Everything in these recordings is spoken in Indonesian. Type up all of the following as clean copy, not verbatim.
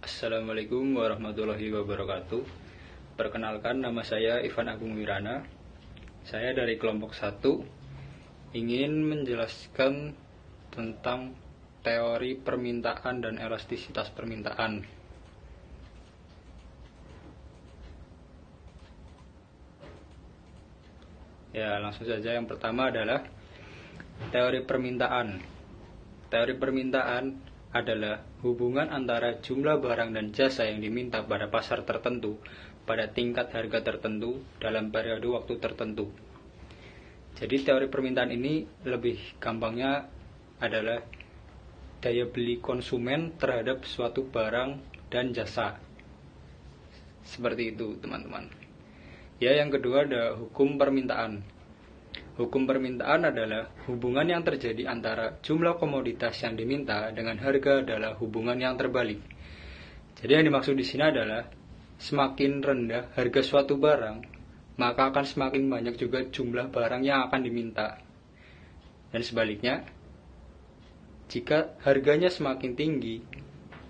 Assalamualaikum warahmatullahi wabarakatuh. Perkenalkan, nama saya Ivan Agung Wirana. Saya dari kelompok 1 ingin menjelaskan tentang teori permintaan dan elastisitas permintaan. Ya, langsung saja. Yang pertama adalah teori permintaan. Teori permintaan adalah hubungan antara jumlah barang dan jasa yang diminta pada pasar tertentu pada tingkat harga tertentu dalam periode waktu tertentu. Jadi teori permintaan ini lebih gampangnya adalah daya beli konsumen terhadap suatu barang dan jasa. Seperti itu, teman-teman. Ya, yang kedua ada hukum permintaan. Hukum permintaan adalah hubungan yang terjadi antara jumlah komoditas yang diminta dengan harga adalah hubungan yang terbalik. Jadi yang dimaksud di sini adalah semakin rendah harga suatu barang, maka akan semakin banyak juga jumlah barang yang akan diminta. Dan sebaliknya, jika harganya semakin tinggi,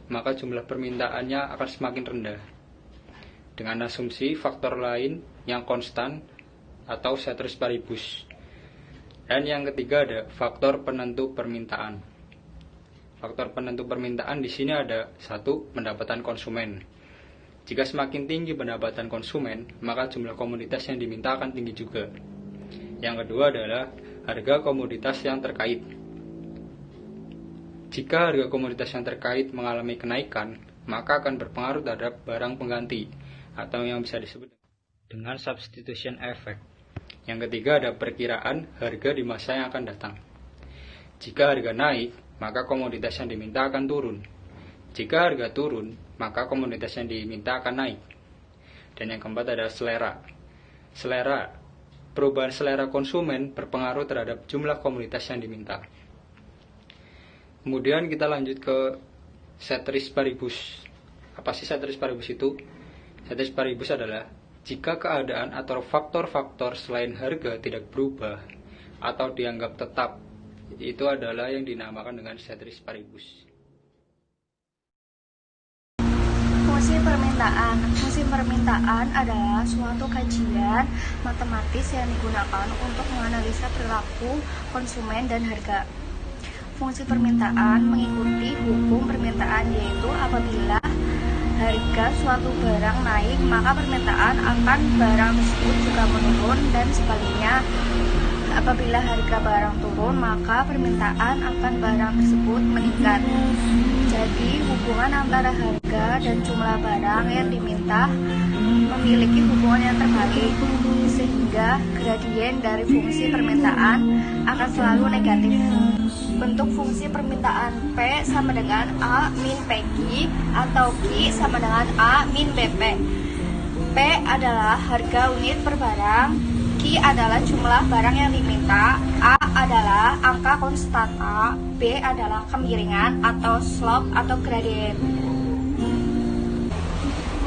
maka jumlah permintaannya akan semakin rendah. Dengan asumsi faktor lain yang konstan atau ceteris paribus. Dan yang ketiga ada faktor penentu permintaan. Faktor penentu permintaan di sini ada 1. Pendapatan konsumen. Jika semakin tinggi pendapatan konsumen, maka jumlah komoditas yang diminta akan tinggi juga. Yang kedua adalah harga komoditas yang terkait. Jika harga komoditas yang terkait mengalami kenaikan, maka akan berpengaruh terhadap barang pengganti atau yang bisa disebut dengan substitution effect. Yang ketiga ada perkiraan harga di masa yang akan datang. Jika harga naik, maka komoditas yang diminta akan turun. Jika harga turun, maka komoditas yang diminta akan naik. Dan yang keempat ada selera. Perubahan selera konsumen berpengaruh terhadap jumlah komoditas yang diminta. Kemudian kita lanjut ke ceteris paribus. Apa sih ceteris paribus itu? Ceteris paribus adalah jika keadaan atau faktor-faktor selain harga tidak berubah atau dianggap tetap, itu adalah yang dinamakan dengan ceteris paribus. Fungsi permintaan. Fungsi permintaan adalah suatu kajian matematis yang digunakan untuk menganalisa perilaku konsumen dan harga. Fungsi permintaan mengikuti hukum permintaan, yaitu apabila harga suatu barang naik, maka permintaan akan barang tersebut juga menurun, dan sebaliknya, apabila harga barang turun, maka permintaan akan barang tersebut meningkat. Jadi, hubungan antara harga dan jumlah barang yang diminta memiliki hubungan yang terbalik, sehingga gradien dari fungsi permintaan akan selalu negatif. Bentuk fungsi permintaan P sama dengan A min PQ atau Q sama dengan A min BP. P adalah harga unit per barang, Q adalah jumlah barang yang diminta, A adalah angka konstan A, B adalah kemiringan atau slope atau gradien.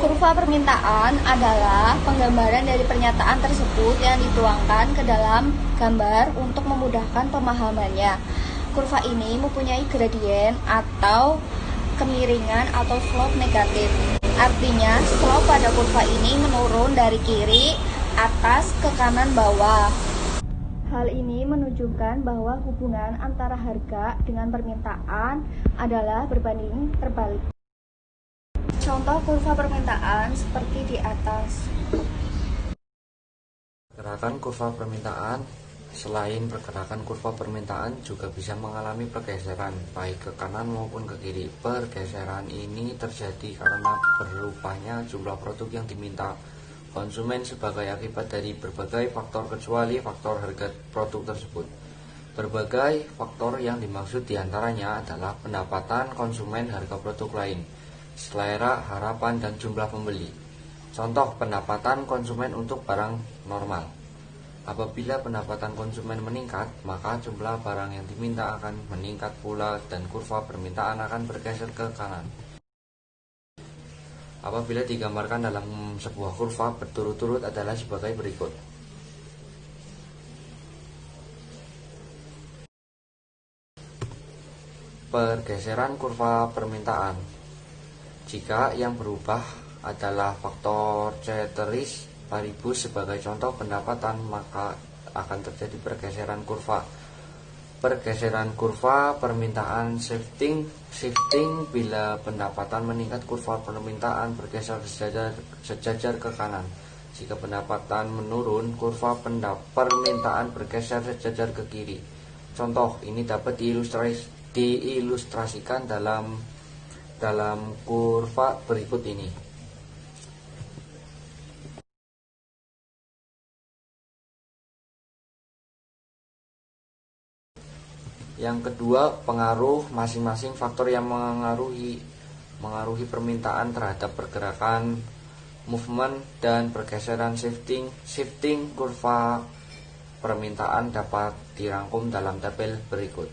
Kurva permintaan adalah penggambaran dari pernyataan tersebut yang dituangkan ke dalam gambar untuk memudahkan pemahamannya. Kurva ini mempunyai gradien atau kemiringan atau slope negatif. Artinya, slope pada kurva ini menurun dari kiri atas ke kanan bawah. Hal ini menunjukkan bahwa hubungan antara harga dengan permintaan adalah berbanding terbalik. Contoh kurva permintaan seperti di atas. Pergerakan kurva permintaan. Selain pergerakan kurva permintaan juga bisa mengalami pergeseran baik ke kanan maupun ke kiri. Pergeseran ini terjadi karena berubahnya jumlah produk yang diminta konsumen sebagai akibat dari berbagai faktor kecuali faktor harga produk tersebut. Berbagai faktor yang dimaksud diantaranya adalah pendapatan konsumen, harga produk lain, selera, harapan, dan jumlah pembeli. Contoh pendapatan konsumen untuk barang normal. Apabila pendapatan konsumen meningkat, maka jumlah barang yang diminta akan meningkat pula dan kurva permintaan akan bergeser ke kanan. Apabila digambarkan dalam sebuah kurva berturut-turut adalah sebagai berikut. Pergeseran kurva permintaan. Jika yang berubah adalah faktor ceteris paribus sebagai contoh pendapatan, maka akan terjadi pergeseran kurva. Pergeseran kurva permintaan shifting bila pendapatan meningkat, kurva permintaan bergeser sejajar ke kanan. Jika pendapatan menurun, kurva permintaan bergeser sejajar ke kiri. Contoh ini dapat diilustrasikan dalam kurva berikut ini. Yang kedua, pengaruh masing-masing faktor yang mengaruhi permintaan terhadap pergerakan movement dan pergeseran shifting kurva permintaan dapat dirangkum dalam tabel berikut.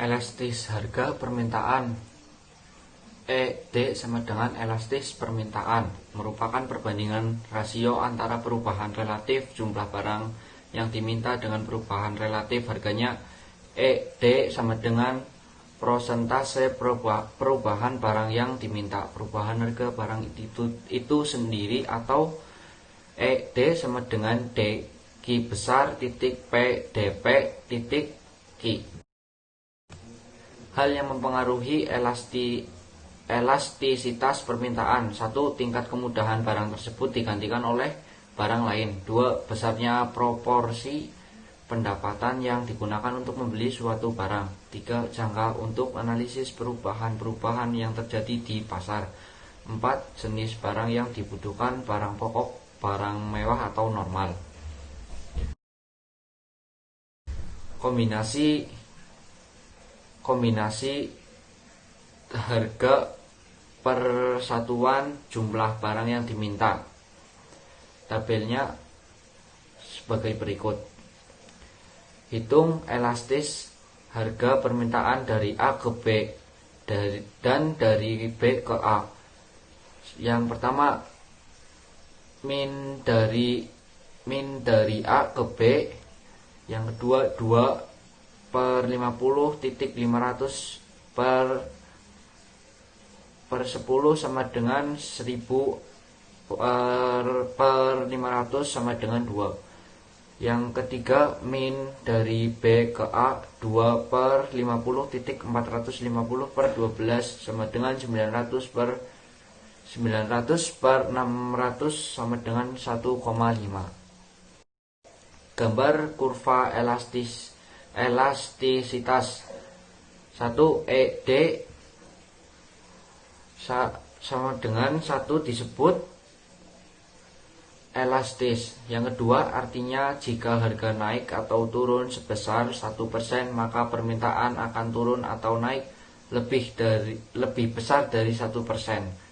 Elastis harga permintaan ED sama dengan elastis permintaan, merupakan perbandingan rasio antara perubahan relatif jumlah barang yang diminta dengan perubahan relatif harganya. ED sama dengan prosentase perubahan barang yang diminta, perubahan harga barang itu sendiri, atau ED sama dengan D Q besar titik P DP titik Q. Hal yang mempengaruhi elastisitas permintaan: 1. Tingkat kemudahan barang tersebut digantikan oleh barang lain. 2. Besarnya proporsi pendapatan yang digunakan untuk membeli suatu barang. 3. Jangka untuk analisis perubahan-perubahan yang terjadi di pasar. 4. Jenis barang yang dibutuhkan, barang pokok, barang mewah atau normal. Kombinasi harga persatuan jumlah barang yang diminta. Tabelnya sebagai berikut. Hitung elastis harga permintaan dari A ke B dan dari B ke A. Yang pertama, min dari A ke B. Yang kedua, 2/50.500 per 10 sama dengan 1000 per 500 sama dengan 2. Yang ketiga, min dari B ke A, 2/50.450 per 12 sama dengan 900 per 600 sama dengan 1,5. Gambar kurva elastisitas. 1. ED sama dengan 1 disebut elastis. Yang kedua, artinya jika harga naik atau turun sebesar 1%, maka permintaan akan turun atau naik lebih besar dari 1%.